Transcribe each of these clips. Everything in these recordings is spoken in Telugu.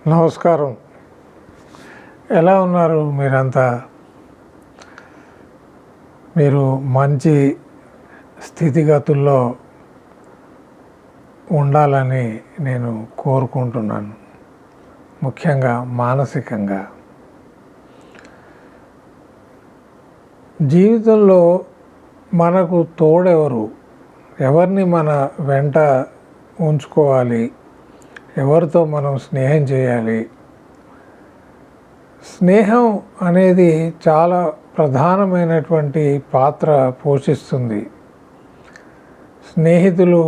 నమస్కారం. ఎలా ఉన్నారు మీరంతా? మీరు మంచి స్థితిగతుల్లో ఉండాలని నేను కోరుకుంటున్నాను. ముఖ్యంగా మానసికంగా. జీవితంలో మనకు తోడెవరు, ఎవరిని మన వెంట ఉంచుకోవాలి, ఎవరితో మనం స్నేహం చేయాలి. స్నేహం అనేది చాలా ప్రధానమైనటువంటి పాత్ర పోషిస్తుంది. స్నేహితులు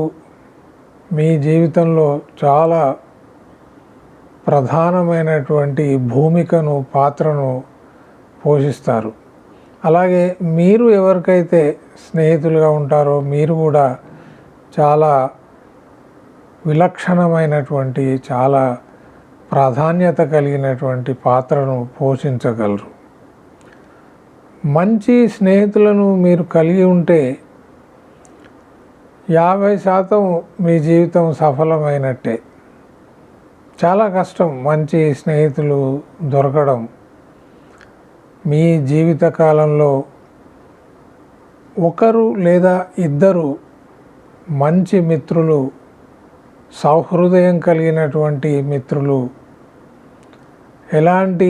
మీ జీవితంలో చాలా ప్రధానమైనటువంటి భూమికను, పాత్రను పోషిస్తారు. అలాగే మీరు ఎవరికైతే స్నేహితులుగా ఉంటారో మీరు కూడా చాలా విలక్షణమైనటువంటి, చాలా ప్రాధాన్యత కలిగినటువంటి పాత్రను పోషించగలరు. మంచి స్నేహితులను మీరు కలిగి ఉంటే 50% మీ జీవితం సఫలమైనట్టే. చాలా కష్టం మంచి స్నేహితులు దొరకడం. మీ జీవిత కాలంలో ఒకరు లేదా ఇద్దరు మంచి మిత్రులు, సౌహృదయం కలిగినటువంటి మిత్రులు, ఎలాంటి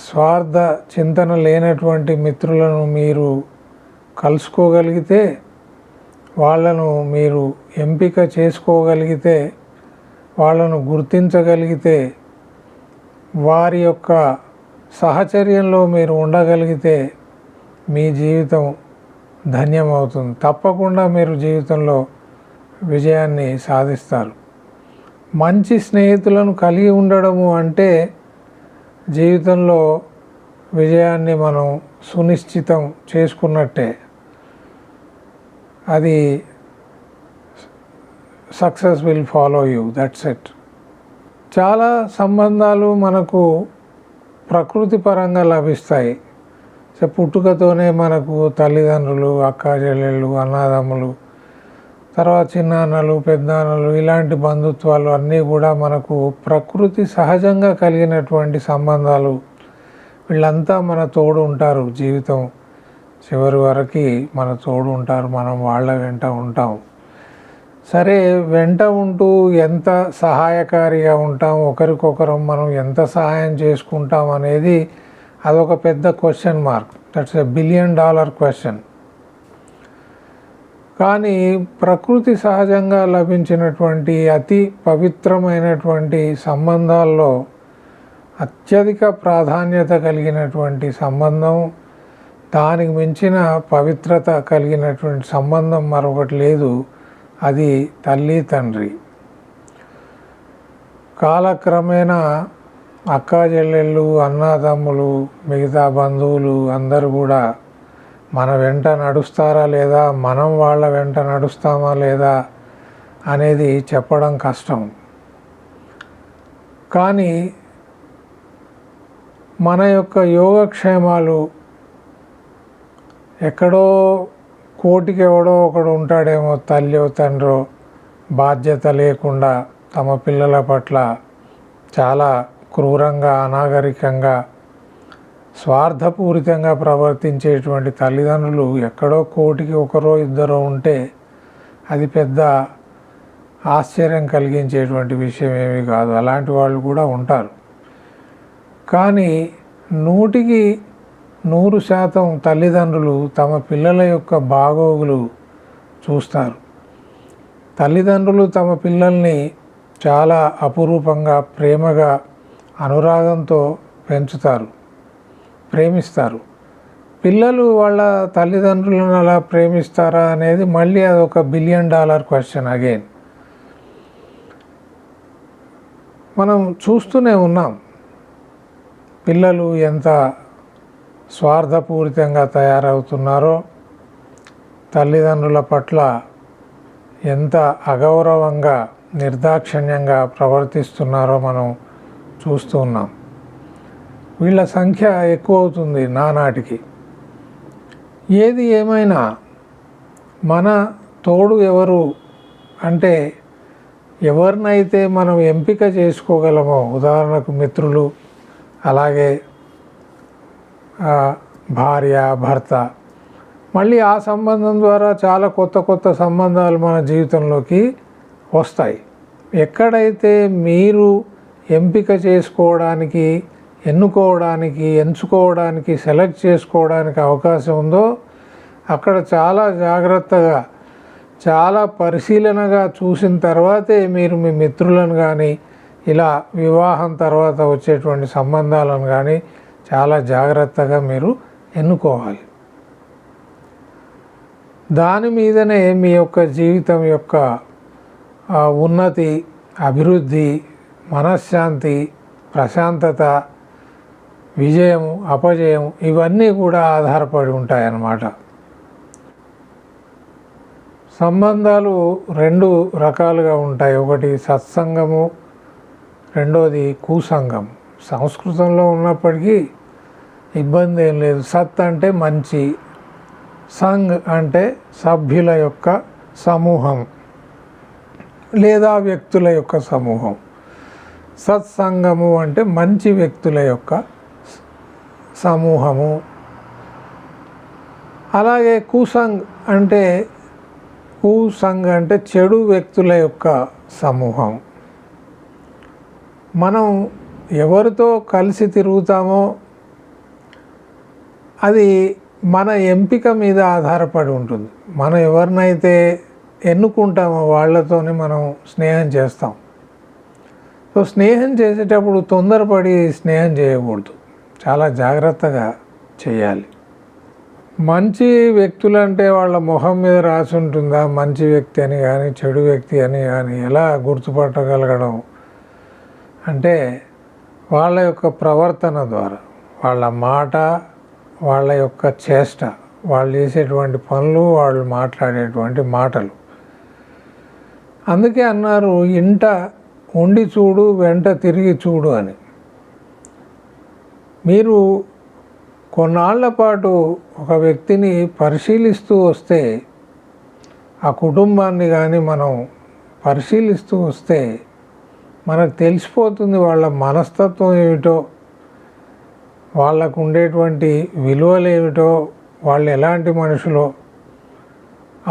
స్వార్థ చింతన లేనటువంటి మిత్రులను మీరు కలుసుకోగలిగితే, వాళ్ళను మీరు ఎంపిక చేసుకోగలిగితే, వాళ్ళను గుర్తించగలిగితే, వారి యొక్క సహచర్యంలో మీరు ఉండగలిగితే మీ జీవితం ధన్యమవుతుంది. తప్పకుండా మీరు జీవితంలో విజయాన్ని సాధిస్తారు. మంచి స్నేహితులను కలిగి ఉండడము అంటే జీవితంలో విజయాన్ని మనం సునిశ్చితం చేసుకున్నట్టే. అది success will follow you, that's it. చాలా సంబంధాలు మనకు ప్రకృతి పరంగా లభిస్తాయి. పుట్టుకతోనే మనకు తల్లిదండ్రులు, అక్కా చెల్లెళ్ళు, అన్నదమ్ములు, తర్వాత చిన్నాన్నలు, పెద్దనాన్నలు, ఇలాంటి బంధుత్వాలు అన్నీ కూడా మనకు ప్రకృతి సహజంగా కలిగినటువంటి సంబంధాలు. వీళ్ళంతా మన తోడు ఉంటారు. జీవితం చివరి వరకు మన తోడు ఉంటారు. మనం వాళ్ళ వెంట ఉంటాం. సరే, వెంట ఉంటూ ఎంత సహాయకారిగా ఉంటాం, ఒకరికొకరం మనం ఎంత సహాయం చేసుకుంటాం అనేది అదొక పెద్ద question mark. That's $1 billion question. కానీ ప్రకృతి సహజంగా లభించినటువంటి అతి పవిత్రమైనటువంటి సంబంధాల్లో అత్యధిక ప్రాధాన్యత కలిగినటువంటి సంబంధం, దానికి మించిన పవిత్రత కలిగినటువంటి సంబంధం మరొకటి లేదు. అది తల్లి తండ్రి. కాలక్రమేణా అక్కా చెల్లెళ్ళు, అన్నదమ్ములు, మిగతా బంధువులు అందరూ కూడా మన వెంట నడుస్తారా లేదా, మనం వాళ్ళ వెంట నడుస్తామా లేదా అనేది చెప్పడం కష్టం. కానీ మన యొక్క యోగక్షేమాలు ఎక్కడో కోటికి ఎవడో ఒకడు ఉంటాడేమో, తల్లి తండ్రో బాధ్యత లేకుండా తమ పిల్లల పట్ల చాలా క్రూరంగా, అనాగరికంగా, స్వార్థపూరితంగా ప్రవర్తించేటువంటి తల్లిదండ్రులు ఎక్కడో కోటికి ఒకరో ఇద్దరో ఉంటే అది పెద్ద ఆశ్చర్యం కలిగించేటువంటి విషయం ఏమీ కాదు. అలాంటి వాళ్ళు కూడా ఉంటారు. కానీ 100కి 100% తల్లిదండ్రులు తమ పిల్లల యొక్క బాగోగులు చూస్తారు. తల్లిదండ్రులు తమ పిల్లల్ని చాలా అపురూపంగా, ప్రేమగా, అనురాగంతో పెంచుతారు, ప్రేమిస్తారు. పిల్లలు వాళ్ళ తల్లిదండ్రులను అలా ప్రేమిస్తారా అనేది మళ్ళీ అదొక $1 బిలియన్ క్వశ్చన్ అగైన్. మనం చూస్తూనే ఉన్నాం పిల్లలు ఎంత స్వార్థపూరితంగా తయారవుతున్నారో, తల్లిదండ్రుల పట్ల ఎంత అగౌరవంగా, నిర్దాక్షిణ్యంగా ప్రవర్తిస్తున్నారో మనం చూస్తూ ఉన్నాం. వీళ్ళ సంఖ్య ఎక్కువ అవుతుంది నానాటికి. ఏది ఏమైనా మన తోడు ఎవరు అంటే ఎవరినైతే మనం ఎంపిక చేసుకోగలమో, ఉదాహరణకు మిత్రులు, అలాగే భార్య, భర్త, మళ్ళీ ఆ సంబంధం ద్వారా చాలా కొత్త కొత్త సంబంధాలు మన జీవితంలోకి వస్తాయి. ఎక్కడైతే మీరు ఎంపిక చేసుకోవడానికి, ఎంచుకోవడానికి, సెలెక్ట్ చేసుకోవడానికి అవకాశం ఉందో అక్కడ చాలా జాగ్రత్తగా, చాలా పరిశీలనగా చూసిన తర్వాతే మీరు మీ మిత్రులను కానీ, ఇలా వివాహం తర్వాత వచ్చేటువంటి సంబంధాలను కానీ చాలా జాగ్రత్తగా మీరు ఎన్నుకోవాలి. దాని మీదనే మీ యొక్క జీవితం యొక్క ఉన్నతి, అభివృద్ధి, మనశ్శాంతి, ప్రశాంతత, విజయం, అపజయం ఇవన్నీ కూడా ఆధారపడి ఉంటాయన్నమాట. సంబంధాలు రెండు రకాలుగా ఉంటాయి. ఒకటి సత్సంగము, రెండోది కుసంగం. సంస్కృతంలో ఉన్నప్పటికీ ఇబ్బంది ఏం లేదు. సత్ అంటే మంచి, సంగ్ అంటే సభ్యుల యొక్క సమూహం లేదా వ్యక్తుల యొక్క సమూహం. సత్సంగము అంటే మంచి వ్యక్తుల యొక్క సమూహము. అలాగే కుసంగ్ అంటే చెడు వ్యక్తుల యొక్క సమూహం. మనం ఎవరితో కలిసి తిరుగుతామో అది మన ఎంపిక మీద ఆధారపడి ఉంటుంది. మనం ఎవరినైతే ఎన్నుకుంటామో వాళ్ళతోనే మనం స్నేహం చేస్తాం. సో స్నేహం చేసేటప్పుడు తొందరపడి స్నేహం చేయకూడదు, చాలా జాగ్రత్తగా చేయాలి. మంచి వ్యక్తులు అంటే వాళ్ళ మొహం మీద రాసి ఉంటుందా మంచి వ్యక్తి అని కానీ చెడు వ్యక్తి అని కానీ ఎలా గుర్తుపట్టగలగడం అంటే వాళ్ళ యొక్క ప్రవర్తన ద్వారా, వాళ్ళ మాట, వాళ్ళ యొక్క చేష్ట, వాళ్ళు చేసేటువంటి పనులు, వాళ్ళు మాట్లాడేటువంటి మాటలు. అందుకే అన్నారు, ఇంట ఉండి చూడు, వెంట తిరిగి చూడు అని. మీరు కొన్నాళ్ల పాటు ఒక వ్యక్తిని పరిశీలిస్తూ వస్తే, ఆ కుటుంబాన్ని కానీ మనం పరిశీలిస్తూ వస్తే మనకు తెలిసిపోతుంది వాళ్ళ మనస్తత్వం ఏమిటో, వాళ్ళకు ఉండేటువంటి విలువలు ఏమిటో, వాళ్ళు ఎలాంటి మనుషులో.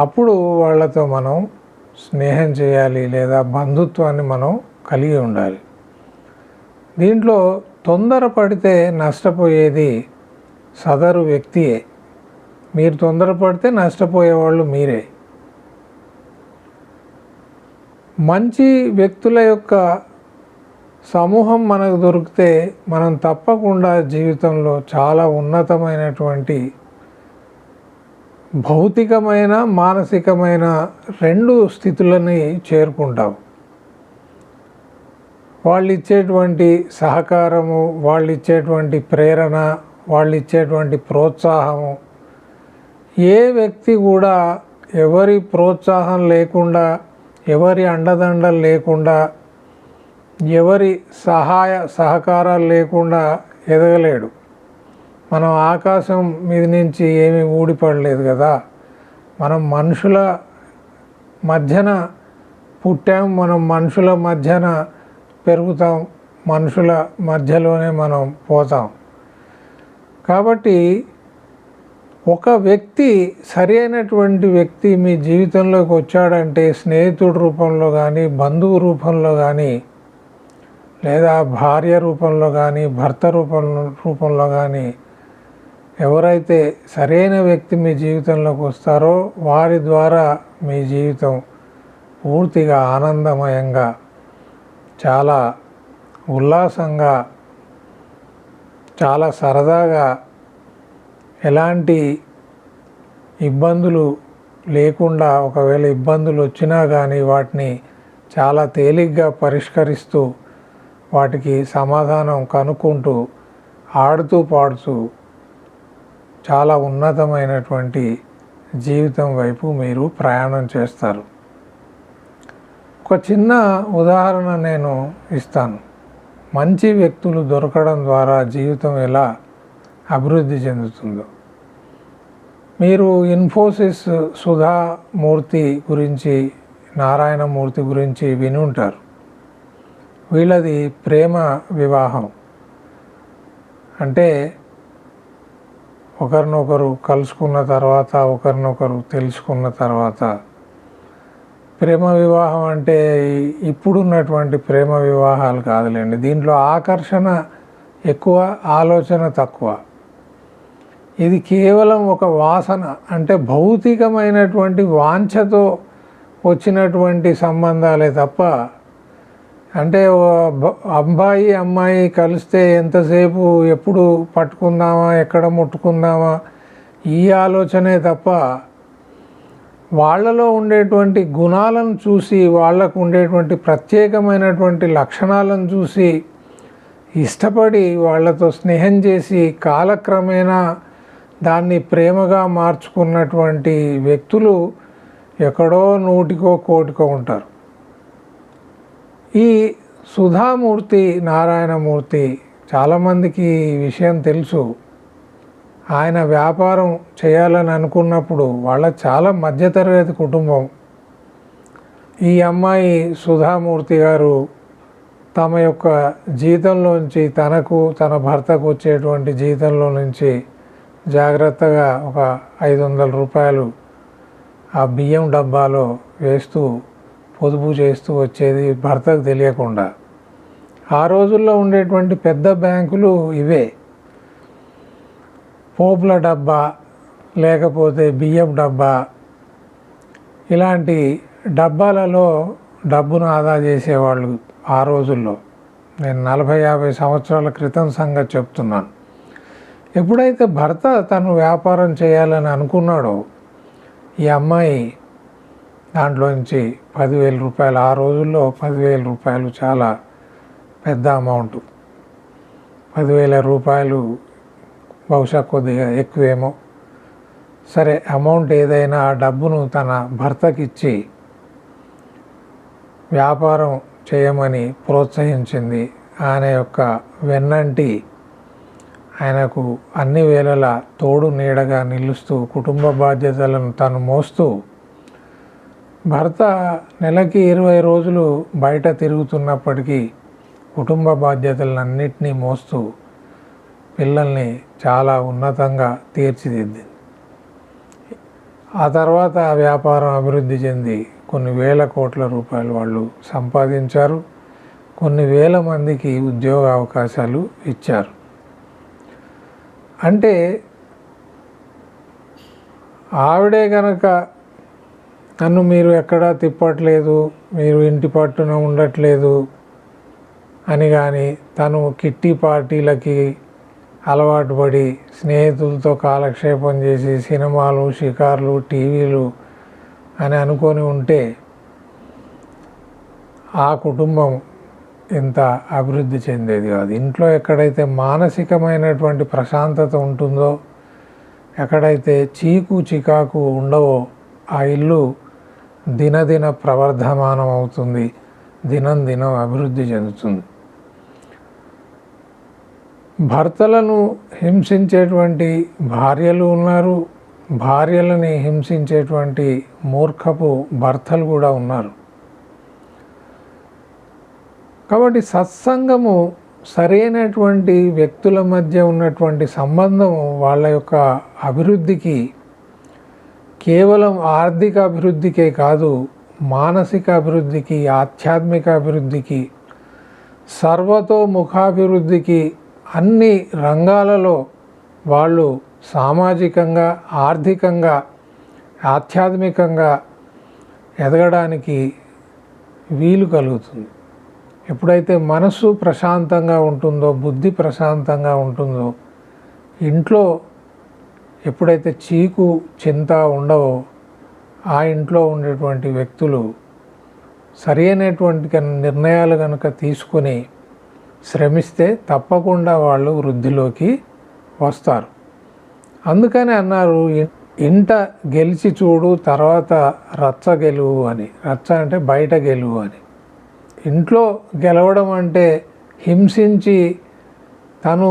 అప్పుడు వాళ్ళతో మనం స్నేహం చేయాలి లేదా బంధుత్వాన్ని మనం కలిగి ఉండాలి. దీంట్లో తొందరపడితే నష్టపోయేది సదరు వ్యక్తియే. మీరు తొందరపడితే నష్టపోయేవాళ్ళు మీరే. మంచి వ్యక్తుల యొక్క సమూహం మనకు దొరికితే మనం తప్పకుండా జీవితంలో చాలా ఉన్నతమైనటువంటి భౌతికమైన, మానసికమైన రెండు స్థితులని చేరుకుంటాం. వాళ్ళు ఇచ్చేటువంటి సహకారము, వాళ్ళు ఇచ్చేటువంటి ప్రేరణ, వాళ్ళు ఇచ్చేటువంటి ప్రోత్సాహము, ఏ వ్యక్తి కూడా ఎవరి ప్రోత్సాహం లేకుండా, ఎవరి అండదండలు లేకుండా, ఎవరి సహాయ సహకారాలు లేకుండా ఎదగలేడు. మనం ఆకాశం మీద నుంచి ఏమీ ఊడిపడలేదు కదా. మనం మనుషుల మధ్యన పుట్టాం, మనం మనుషుల మధ్యన పెరుగుతాం, మనుషుల మధ్యలోనే మనం పోతాం. కాబట్టి ఒక వ్యక్తి, సరి అయినటువంటి వ్యక్తి మీ జీవితంలోకి వచ్చాడంటే స్నేహితుడి రూపంలో కానీ, బంధువు రూపంలో కానీ, లేదా భార్య రూపంలో కానీ, భర్త రూపంలో కానీ, ఎవరైతే సరైన వ్యక్తి మీ జీవితంలోకి వస్తారో వారి ద్వారా మీ జీవితం పూర్తిగా ఆనందమయంగా, చాలా ఉల్లాసంగా, చాలా సరదాగా, ఎలాంటి ఇబ్బందులు లేకుండా, ఒకవేళ ఇబ్బందులు వచ్చినా కానీ వాటిని చాలా తేలిగ్గా పరిష్కరిస్తూ, వాటికి సమాధానం కనుక్కుంటూ, ఆడుతూ పాడుతూ చాలా ఉన్నతమైనటువంటి జీవితం వైపు మీరు ప్రయాణం చేస్తారు. ఒక చిన్న ఉదాహరణ నేను ఇస్తాను. మంచి వ్యక్తులు దొరకడం ద్వారా జీవితం ఎలా అభివృద్ధి చెందుతుందో. మీరు ఇన్ఫోసిస్ సుధా మూర్తి గురించి నారాయణమూర్తి గురించి విని ఉంటారు. వీళ్ళది ప్రేమ వివాహం. అంటే ఒకరినొకరు కలుసుకున్న తర్వాత, ఒకరినొకరు తెలుసుకున్న తర్వాత ప్రేమ వివాహం. అంటే ఇప్పుడున్నటువంటి ప్రేమ వివాహాలు కాదులేండి. దీంట్లో ఆకర్షణ ఎక్కువ, ఆలోచన తక్కువ. ఇది కేవలం ఒక వాసన, అంటే భౌతికమైనటువంటి వాంఛతో వచ్చినటువంటి సంబంధాలే తప్ప, అంటే అబ్బాయి అమ్మాయి కలిస్తే ఎంతసేపు ఎప్పుడు పట్టుకుందామా, ఎక్కడ ముట్టుకుందామా, ఈ ఆలోచనే తప్ప వాళ్ళలో ఉండేటువంటి గుణాలను చూసి, వాళ్ళకు ఉండేటువంటి ప్రత్యేకమైనటువంటి లక్షణాలను చూసి ఇష్టపడి వాళ్ళతో స్నేహం చేసి కాలక్రమేణా దాన్ని ప్రేమగా మార్చుకున్నటువంటి వ్యక్తులు ఎక్కడో 100కో 1,00,00,000కో ఉంటారు. ఈ సుధామూర్తి, నారాయణమూర్తి చాలామందికి ఈ విషయం తెలుసు. ఆయన వ్యాపారం చేయాలని అనుకున్నప్పుడు వాళ్ళ చాలా మధ్యతరగతి కుటుంబం. ఈ అమ్మాయి సుధామూర్తి గారు తమ యొక్క జీతంలోంచి, తనకు తన భర్తకు వచ్చేటువంటి జీతంలో నుంచి జాగ్రత్తగా ఒక 500 రూపాయలు ఆ బియ్యం డబ్బాలో వేస్తూ పొదుపు చేస్తూ వచ్చేది, భర్తకు తెలియకుండా. ఆ రోజుల్లో ఉండేటువంటి పెద్ద బ్యాంకులు ఇవే. పోపుల డబ్బా, లేకపోతే బియ్యం డబ్బా, ఇలాంటి డబ్బాలలో డబ్బును ఆదా చేసేవాళ్ళు ఆ రోజుల్లో. నేను 40-50 సంవత్సరాల క్రితం సంగతి చెప్తున్నాను. ఎప్పుడైతే భర్త తను వ్యాపారం చేయాలని అనుకున్నాడో, ఈ అమ్మాయి దాంట్లోంచి 10,000 రూపాయలు, ఆ రోజుల్లో 10,000 రూపాయలు చాలా పెద్ద అమౌంట్. 10,000 రూపాయలు బహుశా కొద్దిగా ఎక్కువేమో, సరే అమౌంట్ ఏదైనా ఆ డబ్బును తన భర్తకిచ్చి వ్యాపారం చేయమని ప్రోత్సహించింది. ఆయన యొక్క వెన్నంటి, ఆయనకు అన్ని వేళలా తోడు నీడగా నిలుస్తూ, కుటుంబ బాధ్యతలను తను మోస్తూ, భర్త నెలకి 20 రోజులు బయట తిరుగుతున్నప్పటికీ కుటుంబ బాధ్యతలన్నింటినీ మోస్తూ పిల్లల్ని చాలా ఉన్నతంగా తీర్చిదిద్దింది. ఆ తర్వాత ఆ వ్యాపారం అభివృద్ధి చెంది కొన్ని వేల కోట్ల రూపాయలు వాళ్ళు సంపాదించారు. కొన్ని వేల మందికి ఉద్యోగ అవకాశాలు ఇచ్చారు. అంటే ఆవిడే కనుక నన్ను మీరు ఎక్కడా తిప్పట్లేదు, మీరు ఇంటి పట్టున ఉండట్లేదు అని కానీ, తను కిట్టి పార్టీలకి అలవాటు పడి స్నేహితులతో కాలక్షేపం చేసి సినిమాలు, షికార్లు, టీవీలు అని అనుకొని ఉంటే ఆ కుటుంబం ఇంత అభివృద్ధి చెందేది కాదు. ఇంట్లో ఎక్కడైతే మానసికమైనటువంటి ప్రశాంతత ఉంటుందో, ఎక్కడైతే చీకు చికాకు ఉండవో, ఆ ఇల్లు దినదిన ప్రవర్ధమానం అవుతుంది, దినం దినం అభివృద్ధి చెందుతుంది. భర్తలను హింసించేటువంటి భార్యలు ఉన్నారు, భార్యలని హింసించేటువంటి మూర్ఖపు భర్తలు కూడా ఉన్నారు. కాబట్టి సత్సంగము, సరైనటువంటి వ్యక్తుల మధ్య ఉన్నటువంటి సంబంధం వాళ్ళ యొక్క అభివృద్ధికి, కేవలం ఆర్థిక అభివృద్ధికే కాదు, మానసిక అభివృద్ధికి, ఆధ్యాత్మిక అభివృద్ధికి, సర్వతోముఖాభివృద్ధికి, అన్ని రంగాలలో వాళ్ళు సామాజికంగా, ఆర్థికంగా, ఆధ్యాత్మికంగా ఎదగడానికి వీలు కలుగుతుంది. ఎప్పుడైతే మనసు ప్రశాంతంగా ఉంటుందో, బుద్ధి ప్రశాంతంగా ఉంటుందో, ఇంట్లో ఎప్పుడైతే చీకు చింత ఉండవో, ఆ ఇంట్లో ఉండేటువంటి వ్యక్తులు సరైనటువంటి నిర్ణయాలు కనుక తీసుకొని శ్రమిస్తే తప్పకుండా వాళ్ళు వృద్ధిలోకి వస్తారు. అందుకని అన్నారు, ఇంట గెలిచి చూడు, తర్వాత రచ్చ గెలువు అని. రచ్చ అంటే బయట గెలువు అని. ఇంట్లో గెలవడం అంటే హింసించి తను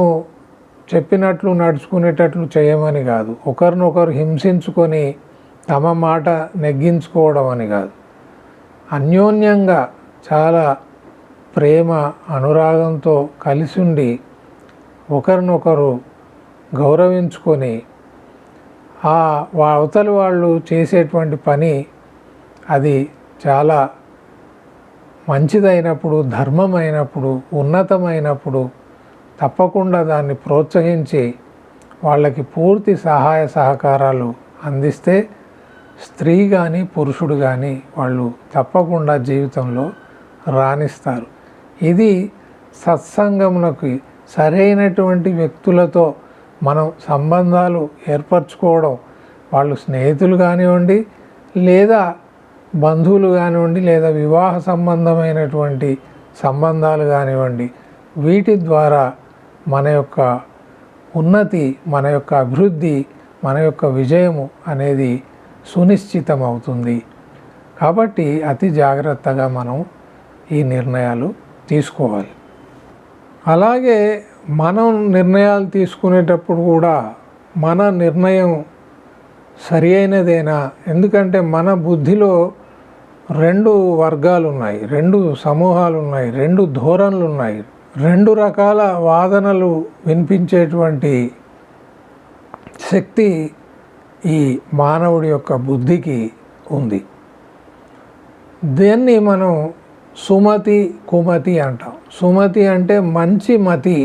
చెప్పినట్లు నడుచుకునేటట్లు చేయమని కాదు, ఒకరినొకరు హింసించుకొని తమ మాట నెగ్గించుకోవడం అని కాదు. అన్యోన్యంగా చాలా ప్రేమ అనురాగంతో కలిసి ఉండి ఒకరినొకరు గౌరవించుకొని అవతలి వాళ్ళు చేసేటువంటి పని అది చాలా మంచిదైనప్పుడు, ధర్మమైనప్పుడు, ఉన్నతమైనప్పుడు తప్పకుండా దాన్ని ప్రోత్సహించి వాళ్ళకి పూర్తి సహాయ సహకారాలు అందిస్తే స్త్రీ కానీ పురుషుడు కానీ వాళ్ళు తప్పకుండా జీవితంలో రాణిస్తారు. ఇది సత్సంగమునకు సరైనటువంటి వ్యక్తులతో మనం సంబంధాలు ఏర్పరచుకోవడం, వాళ్ళు స్నేహితులు కానివ్వండి, లేదా బంధువులు కానివ్వండి, లేదా వివాహ సంబంధమైనటువంటి సంబంధాలు కానివ్వండి, వీటి ద్వారా మన యొక్క ఉన్నతి, మన యొక్క అభివృద్ధి, మన యొక్క విజయము అనేది సునిశ్చితం అవుతుంది. కాబట్టి అతి జాగ్రత్తగా మనం ఈ నిర్ణయాలు తీసుకోవాలి. అలాగే మనం నిర్ణయాలు తీసుకునేటప్పుడు కూడా మన నిర్ణయం సరి అయినదేనా? ఎందుకంటే మన బుద్ధిలో 2 వర్గాలు ఉన్నాయి, 2 సమూహాలు ఉన్నాయి, 2 ధోరణులు ఉన్నాయి, 2 రకాల వాదనలు వినిపించేటువంటి శక్తి ఈ మానవుడి యొక్క బుద్ధికి ఉంది. దీన్ని మనం సుమతి, కుమతి అంటాం. సుమతి అంటే మంచి మతి,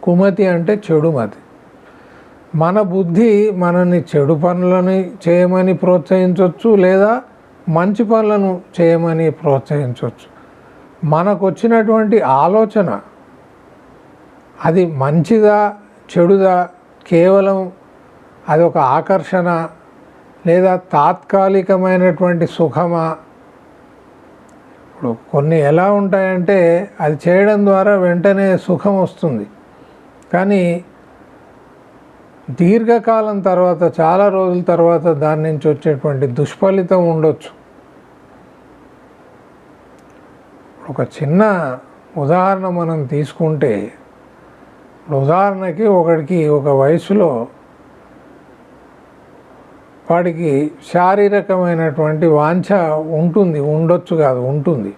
కుమతి అంటే చెడు మతి. మన బుద్ధి మనల్ని చెడు పనులని చేయమని ప్రోత్సహించవచ్చు, లేదా మంచి పనులను చేయమని ప్రోత్సహించవచ్చు. మనకు వచ్చినటువంటి ఆలోచన అది మంచిదా చెడుదా, కేవలం అదొక ఆకర్షణ లేదా తాత్కాలికమైనటువంటి సుఖమా? ఇప్పుడు కొన్ని ఎలా ఉంటాయంటే అది చేయడం ద్వారా వెంటనే సుఖం వస్తుంది, కానీ దీర్ఘకాలం తర్వాత, చాలా రోజుల తర్వాత దాని నుంచి వచ్చేటువంటి దుష్ఫలితం ఉండొచ్చు. ఒక చిన్న ఉదాహరణ మనం తీసుకుంటే, ఉదాహరణకి ఒకడికి ఒక వయసులో వాడికి శారీరకమైనటువంటి వాంఛ ఉంటుంది, ఉండొచ్చు కాదు, ఉంటుంది.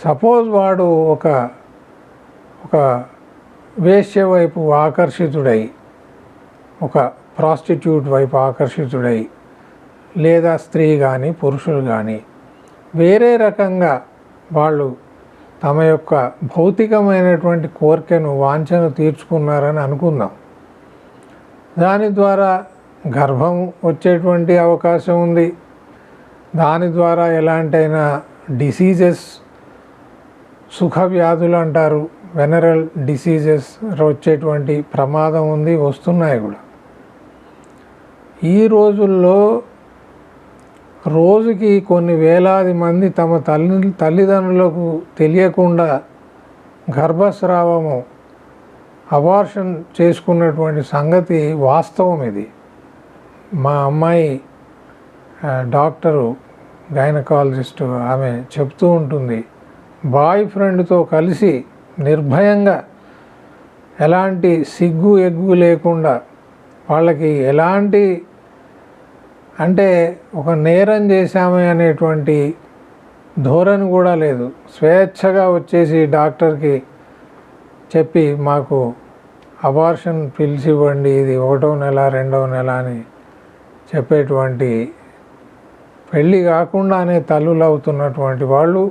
సపోజ్ వాడు ఒక వేశ్య వైపు ఆకర్షితుడై, ఒక ప్రాస్టిట్యూట్ వైపు ఆకర్షితుడై, లేదా స్త్రీ కానీ పురుషులు కానీ వేరే రకంగా వాళ్ళు తమ యొక్క భౌతికమైనటువంటి కోరికను, వాంఛను తీర్చుకున్నారని అనుకుందాం. దాని ద్వారా గర్భం వచ్చేటువంటి అవకాశం ఉంది. దాని ద్వారా ఎలాంటైనా డిసీజెస్, సుఖ వ్యాధులు అంటారు, వెనరల్ డిసీజెస్ వచ్చేటువంటి ప్రమాదం ఉంది, వస్తున్నాయి కూడా. ఈ రోజుల్లో రోజుకి కొన్ని వేలాది మంది తమ తల్లిదండ్రులకు తెలియకుండా గర్భస్రావము, అబార్షన్ చేసుకున్నటువంటి సంగతి వాస్తవం. ఇది మా అమ్మాయి డాక్టరు, గైనకాలజిస్టు, ఆమె చెప్తూ ఉంటుంది, బాయ్ ఫ్రెండ్తో కలిసి నిర్భయంగా, ఎలాంటి సిగ్గు ఎగ్గు లేకుండా, వాళ్ళకి ఎలాంటి అంటే ఒక నేరం చేశామే అనేటువంటి ధోరణి కూడా లేదు, స్వేచ్ఛగా వచ్చేసి డాక్టర్కి చెప్పి మాకు అబార్షన్ పిల్స్ ఇవ్వండి, ఇది 1వ నెల 2వ నెల అని చెప్పేటువంటి, పెళ్ళి కాకుండానే తల్లులు అవుతున్నటువంటి వాళ్ళు,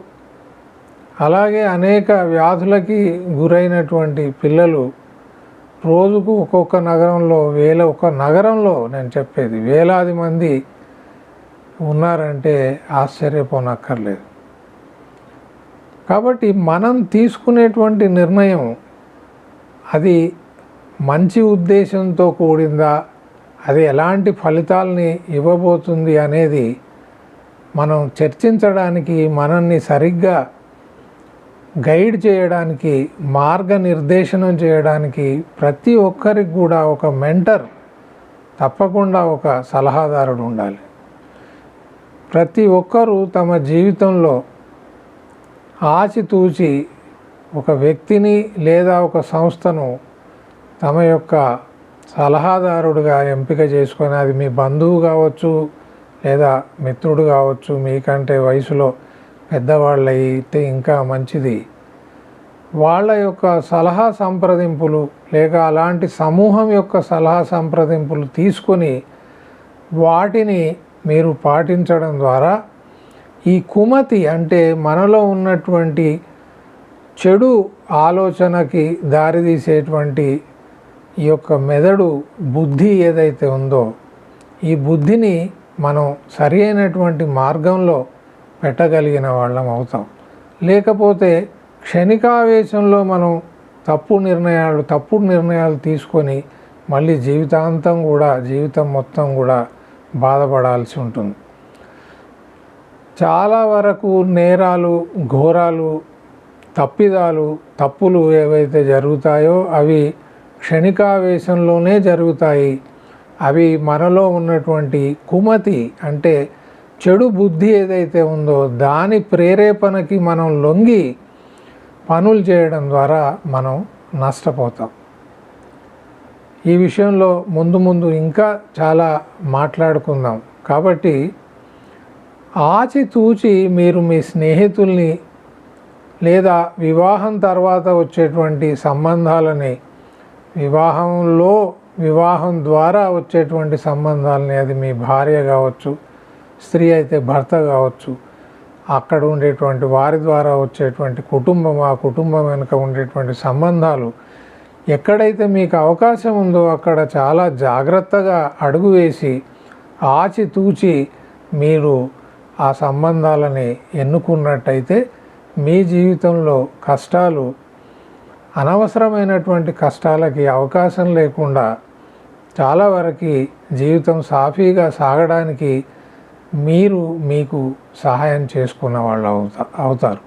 అలాగే అనేక వ్యాధులకి గురైనటువంటి పిల్లలు రోజుకు ఒక్కొక్క నగరంలో ఒక నగరంలో నేను చెప్పేది వేలాది మంది ఉన్నారంటే ఆశ్చర్యపోనక్కర్లేదు. కాబట్టి మనం తీసుకునేటువంటి నిర్ణయం అది మంచి ఉద్దేశంతో కూడిందా, అది ఎలాంటి ఫలితాలని ఇవ్వబోతుంది అనేది మనం చర్చించడానికి, మనల్ని సరిగ్గా గైడ్ చేయడానికి, మార్గనిర్దేశనం చేయడానికి ప్రతి ఒక్కరికి కూడా ఒక మెంటర్, తప్పకుండా ఒక సలహాదారుడు ఉండాలి. ప్రతి ఒక్కరూ తమ జీవితంలో ఆచితూచి ఒక వ్యక్తిని లేదా ఒక సంస్థను తమ యొక్క సలహాదారుడిగా ఎంపిక చేసుకొని, అది మీ బంధువు కావచ్చు, లేదా మిత్రుడు కావచ్చు, మీకంటే వయసులో పెద్దవాళ్ళు అయితే ఇంకా మంచిది, వాళ్ళ యొక్క సలహా సంప్రదింపులు లేక అలాంటి సమూహం యొక్క సలహా సంప్రదింపులు తీసుకొని వాటిని మీరు పాటించడం ద్వారా ఈ కుమతి అంటే మనలో ఉన్నటువంటి చెడు ఆలోచనకి దారితీసేటువంటి ఈ యొక్క మెదడు బుద్ధి ఏదైతే ఉందో ఈ బుద్ధిని మనం సరి అయినటువంటి మార్గంలో పెట్టగలిగిన వాళ్ళం అవుతాం. లేకపోతే క్షణికావేశంలో మనం తప్పుడు నిర్ణయాలు తీసుకొని మళ్ళీ జీవితం మొత్తం కూడా బాధపడాల్సి ఉంటుంది. చాలా వరకు నేరాలు, ఘోరాలు, తప్పులు ఏవైతే జరుగుతాయో అవి క్షణికావేశంలోనే జరుగుతాయి. అవి మనలో ఉన్నటువంటి కుమతి అంటే చెడు బుద్ధి ఏదైతే ఉందో దాని ప్రేరేపణకి మనం లొంగి పనులు చేయడం ద్వారా మనం నష్టపోతాం. ఈ విషయంలో ముందు ఇంకా చాలా మాట్లాడుకుందాం. కాబట్టి ఆచితూచి మీరు మీ స్నేహితుల్ని లేదా వివాహం తర్వాత వచ్చేటువంటి సంబంధాలని, వివాహం ద్వారా వచ్చేటువంటి సంబంధాలని, అది మీ భార్య కావచ్చు, స్త్రీ అయితే భర్త కావచ్చు, అక్కడ ఉండేటువంటి వారి ద్వారా వచ్చేటువంటి కుటుంబం, ఆ కుటుంబం వెనుక ఉండేటువంటి సంబంధాలు, ఎక్కడైతే మీకు అవకాశం ఉందో అక్కడ చాలా జాగ్రత్తగా అడుగు వేసి ఆచితూచి మీరు ఆ సంబంధాలని ఎన్నుకున్నట్టయితే మీ జీవితంలో కష్టాలు, అనవసరమైనటువంటి కష్టాలకి అవకాశం లేకుండా చాలా వరకు జీవితం సాఫీగా సాగడానికి మీకు సహాయం చేసుకున్న వాళ్ళు అవుతారు.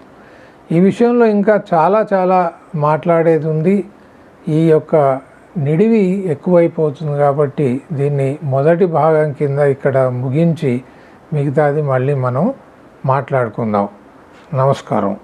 ఈ విషయంలో ఇంకా చాలా మాట్లాడేది ఉంది. ఈ యొక్క నిడివి ఎక్కువైపోతుంది కాబట్టి దీన్ని మొదటి భాగం కింద ఇక్కడ ముగించి మిగతాది మళ్ళీ మనం మాట్లాడుకుందాం. నమస్కారం.